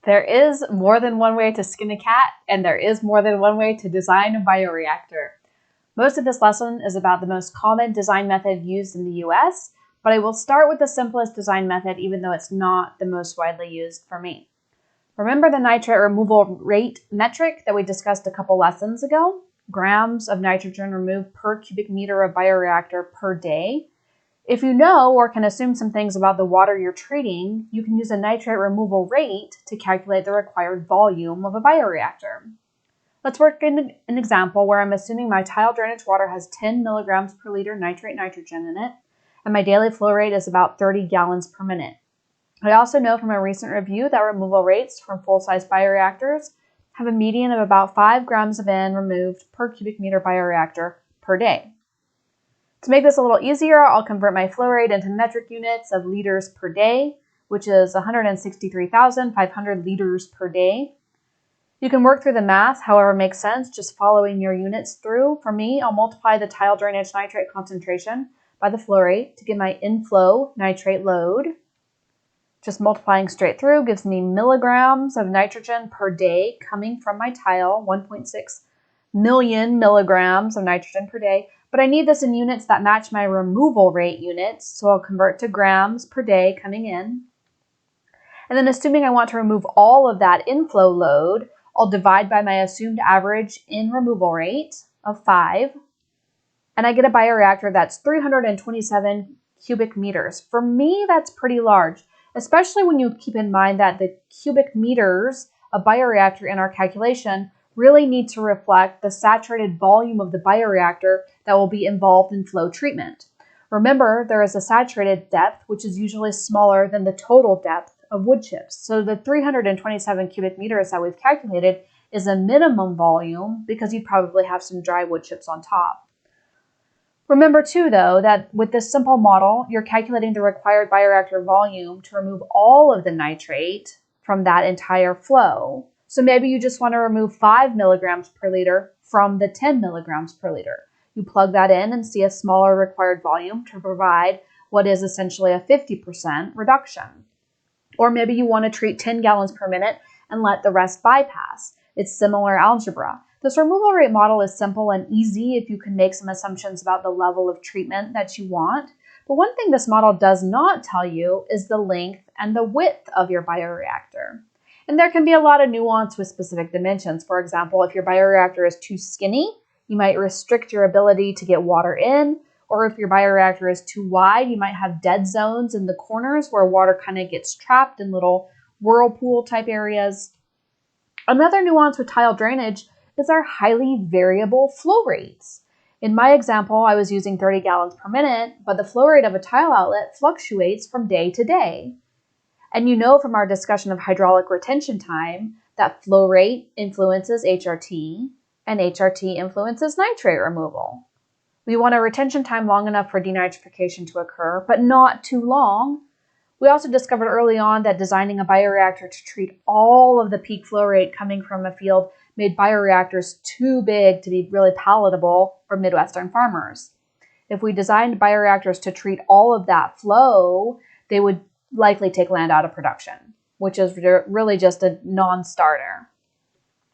There is more than one way to skin a cat, and there is more than one way to design a bioreactor. Most of this lesson is about the most common design method used in the US, but I will start with the simplest design method even though it's not the most widely used for me. Remember the nitrate removal rate metric that we discussed a couple lessons ago? Grams of nitrogen removed per cubic meter of bioreactor per day. If you know or can assume some things about the water you're treating, you can use a nitrate removal rate to calculate the required volume of a bioreactor. Let's work in an example where I'm assuming my tile drainage water has 10 milligrams per liter nitrate nitrogen in it, and my daily flow rate is about 30 gallons per minute. I also know from a recent review that removal rates from full-size bioreactors have a median of about 5 grams of N removed per cubic meter bioreactor per day. To make this a little easier, I'll convert my flow rate into metric units of liters per day, which is 163,500 liters per day. You can work through the math, however makes sense, just following your units through. For me, I'll multiply the tile drainage nitrate concentration by the flow rate to get my inflow nitrate load. Just multiplying straight through gives me milligrams of nitrogen per day coming from my tile, 1.6 million milligrams of nitrogen per day. But I need this in units that match my removal rate units, so I'll convert to grams per day coming in. And then assuming I want to remove all of that inflow load, I'll divide by my assumed average in removal rate of 5, and I get a bioreactor that's 327 cubic meters. For me, that's pretty large, especially when you keep in mind that the cubic meters of bioreactor in our calculation really need to reflect the saturated volume of the bioreactor that will be involved in flow treatment. Remember, there is a saturated depth, which is usually smaller than the total depth of wood chips. So the 327 cubic meters that we've calculated is a minimum volume because you'd probably have some dry wood chips on top. Remember too, though, that with this simple model, you're calculating the required bioreactor volume to remove all of the nitrate from that entire flow. So maybe you just want to remove 5 milligrams per liter from the 10 milligrams per liter. You plug that in and see a smaller required volume to provide what is essentially a 50% reduction. Or maybe you want to treat 10 gallons per minute and let the rest bypass. It's similar algebra. This removal rate model is simple and easy if you can make some assumptions about the level of treatment that you want. But one thing this model does not tell you is the length and the width of your bioreactor. And there can be a lot of nuance with specific dimensions. For example, if your bioreactor is too skinny, you might restrict your ability to get water in. Or if your bioreactor is too wide, you might have dead zones in the corners where water kind of gets trapped in little whirlpool type areas. Another nuance with tile drainage is our highly variable flow rates. In my example, I was using 30 gallons per minute, but the flow rate of a tile outlet fluctuates from day to day. And you know from our discussion of hydraulic retention time that flow rate influences HRT and HRT influences nitrate removal. We want a retention time long enough for denitrification to occur, but not too long. We also discovered early on that designing a bioreactor to treat all of the peak flow rate coming from a field made bioreactors too big to be really palatable for Midwestern farmers. If we designed bioreactors to treat all of that flow, they would likely take land out of production, which is really just a non-starter.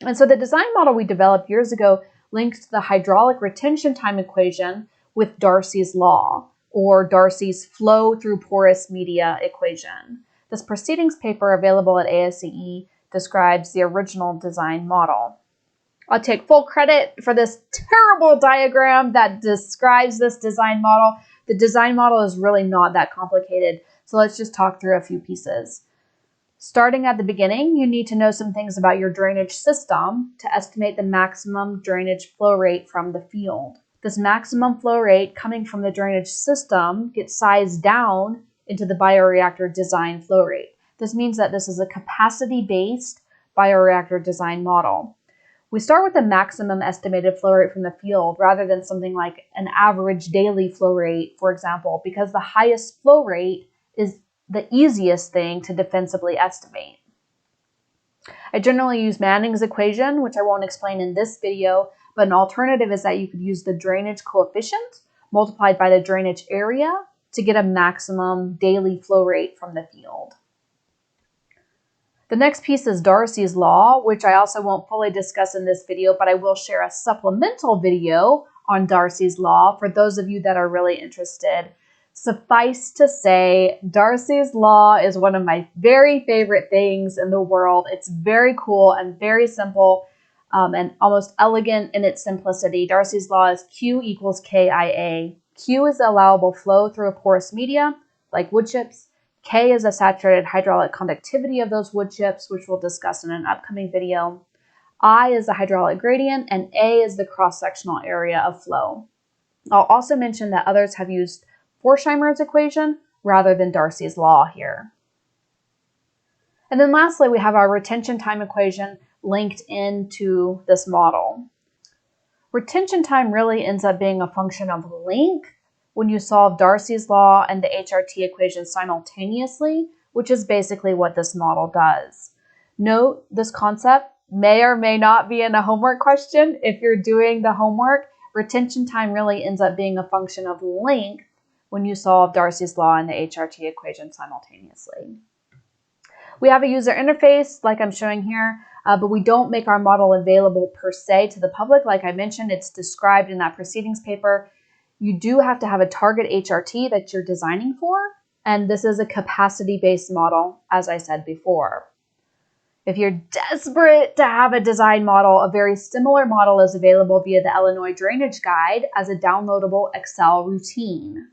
And so the design model we developed years ago linked the hydraulic retention time equation with Darcy's law, or Darcy's flow through porous media equation. This proceedings paper available at ASCE describes the original design model. I'll take full credit for this terrible diagram that describes this design model. The design model is really not that complicated, so let's just talk through a few pieces. Starting at the beginning, you need to know some things about your drainage system to estimate the maximum drainage flow rate from the field. This maximum flow rate coming from the drainage system gets sized down into the bioreactor design flow rate. This means that this is a capacity-based bioreactor design model. We start with the maximum estimated flow rate from the field rather than something like an average daily flow rate, for example, because the highest flow rate is the easiest thing to defensively estimate. I generally use Manning's equation, which I won't explain in this video, but an alternative is that you could use the drainage coefficient multiplied by the drainage area to get a maximum daily flow rate from the field. The next piece is Darcy's Law, which I also won't fully discuss in this video, but I will share a supplemental video on Darcy's Law for those of you that are really interested. Suffice to say, Darcy's Law is one of my very favorite things in the world. It's very cool and very simple and almost elegant in its simplicity. Darcy's Law is Q equals KIA. Q is the allowable flow through a porous media, like wood chips. K is the saturated hydraulic conductivity of those wood chips, which we'll discuss in an upcoming video. I is the hydraulic gradient, and A is the cross-sectional area of flow. I'll also mention that others have used Forsheimer's equation rather than Darcy's Law here. And then lastly, we have our retention time equation linked into this model. Retention time really ends up being a function of length when you solve Darcy's Law and the HRT equation simultaneously, which is basically what this model does. Note, this concept may or may not be in a homework question. If you're doing the homework, retention time really ends up being a function of length when you solve Darcy's Law and the HRT equation simultaneously. We have a user interface like I'm showing here, but we don't make our model available per se to the public. Like I mentioned, it's described in that proceedings paper. You do have to have a target HRT that you're designing for, and this is a capacity-based model, as I said before. If you're desperate to have a design model, a very similar model is available via the Illinois Drainage Guide as a downloadable Excel routine.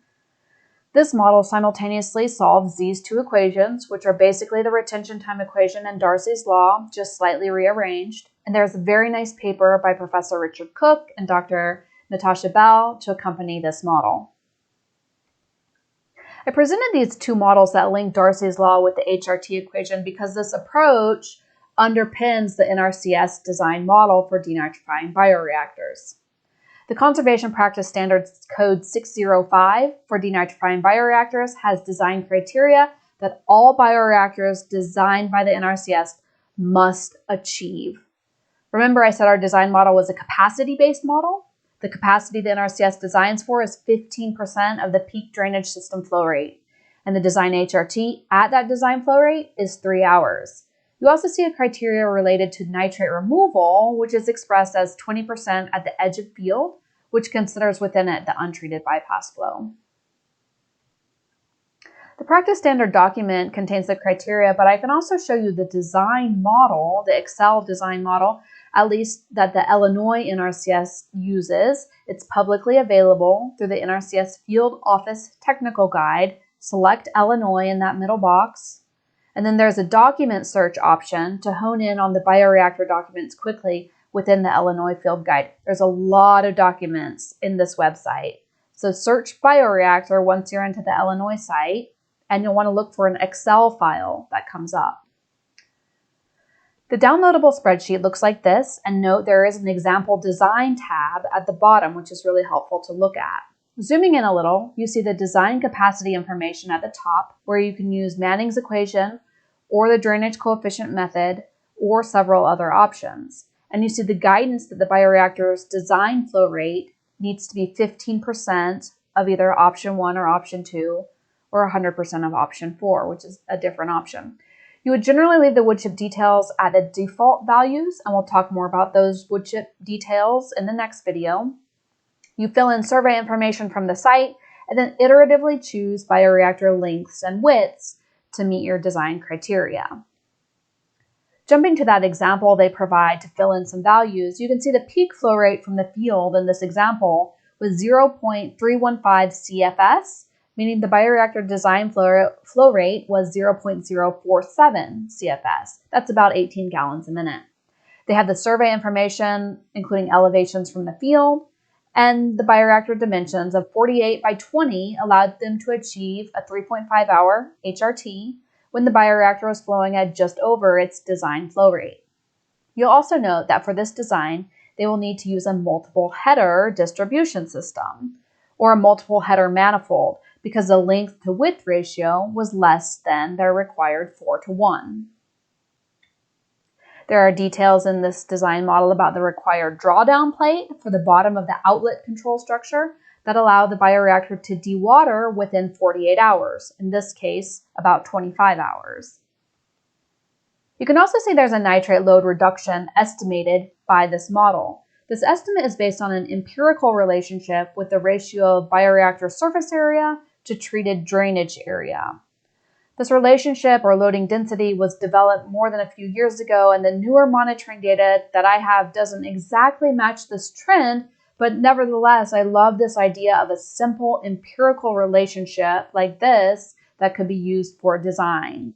This model simultaneously solves these two equations, which are basically the retention time equation and Darcy's Law, just slightly rearranged. And there's a very nice paper by Professor Richard Cook and Dr. Natasha Bell to accompany this model. I presented these two models that link Darcy's Law with the HRT equation because this approach underpins the NRCS design model for denitrifying bioreactors. The Conservation Practice Standards Code 605 for denitrifying bioreactors has design criteria that all bioreactors designed by the NRCS must achieve. Remember, I said our design model was a capacity-based model? The capacity the NRCS designs for is 15% of the peak drainage system flow rate, and the design HRT at that design flow rate is 3 hours. You also see a criteria related to nitrate removal, which is expressed as 20% at the edge of field, which considers within it the untreated bypass flow. The practice standard document contains the criteria, but I can also show you the design model, the Excel design model, at least that the Illinois NRCS uses. It's publicly available through the NRCS Field Office Technical Guide. Select Illinois in that middle box. And then there's a document search option to hone in on the bioreactor documents quickly within the Illinois Field Guide. There's a lot of documents in this website. So search bioreactor once you're into the Illinois site, and you'll want to look for an Excel file that comes up. The downloadable spreadsheet looks like this, and note there is an example design tab at the bottom, which is really helpful to look at. Zooming in a little, you see the design capacity information at the top, where you can use Manning's equation or the drainage coefficient method or several other options. And you see the guidance that the bioreactor's design flow rate needs to be 15% of either option 1 or option 2, or 100% of option 4, which is a different option. You would generally leave the wood chip details at the default values, and we'll talk more about those wood chip details in the next video. You fill in survey information from the site, and then iteratively choose bioreactor lengths and widths to meet your design criteria. Jumping to that example they provide to fill in some values, you can see the peak flow rate from the field in this example was 0.315 CFS, meaning the bioreactor design flow rate was 0.047 CFS. That's about 18 gallons a minute. They have the survey information, including elevations from the field, and the bioreactor dimensions of 48 by 20 allowed them to achieve a 3.5 hour HRT when the bioreactor was flowing at just over its design flow rate. You'll also note that for this design, they will need to use a multiple header distribution system, or a multiple header manifold, because the length to width ratio was less than their required 4:1. There are details in this design model about the required drawdown plate for the bottom of the outlet control structure that allow the bioreactor to dewater within 48 hours, in this case, about 25 hours. You can also see there's a nitrate load reduction estimated by this model. This estimate is based on an empirical relationship with the ratio of bioreactor surface area to treated drainage area. This relationship or loading density was developed more than a few years ago, and the newer monitoring data that I have doesn't exactly match this trend, but nevertheless, I love this idea of a simple empirical relationship like this that could be used for design.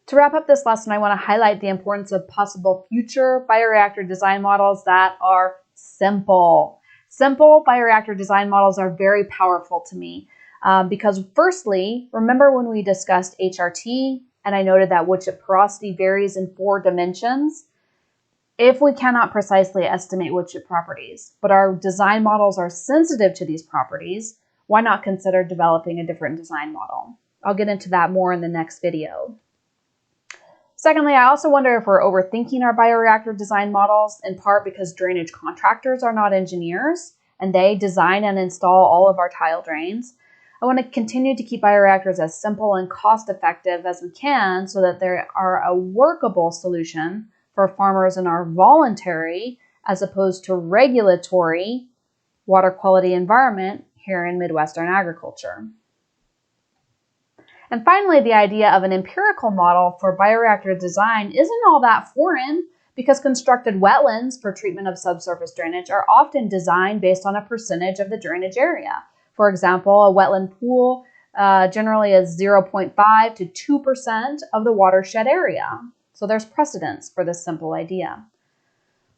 To wrap up this lesson, I want to highlight the importance of possible future bioreactor design models that are simple. Simple bioreactor design models are very powerful to me because firstly, remember when we discussed HRT and I noted that wood chip porosity varies in 4 dimensions? If we cannot precisely estimate wood chip properties, but our design models are sensitive to these properties, why not consider developing a different design model? I'll get into that more in the next video. Secondly, I also wonder if we're overthinking our bioreactor design models, in part because drainage contractors are not engineers, and they design and install all of our tile drains. I want to continue to keep bioreactors as simple and cost-effective as we can so that they are a workable solution for farmers in our voluntary, as opposed to regulatory, water quality environment here in Midwestern agriculture. And finally, the idea of an empirical model for bioreactor design isn't all that foreign because constructed wetlands for treatment of subsurface drainage are often designed based on a percentage of the drainage area. For example, a wetland pool generally is 0.5 to 2% of the watershed area. So there's precedence for this simple idea.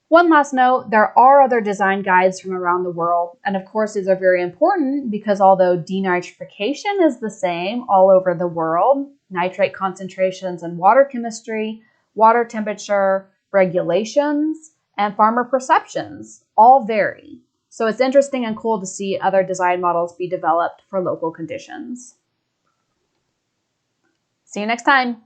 One last note, there are other design guides from around the world, and of course these are very important because although denitrification is the same all over the world, nitrate concentrations and water chemistry, water temperature, regulations, and farmer perceptions all vary. So it's interesting and cool to see other design models be developed for local conditions. See you next time.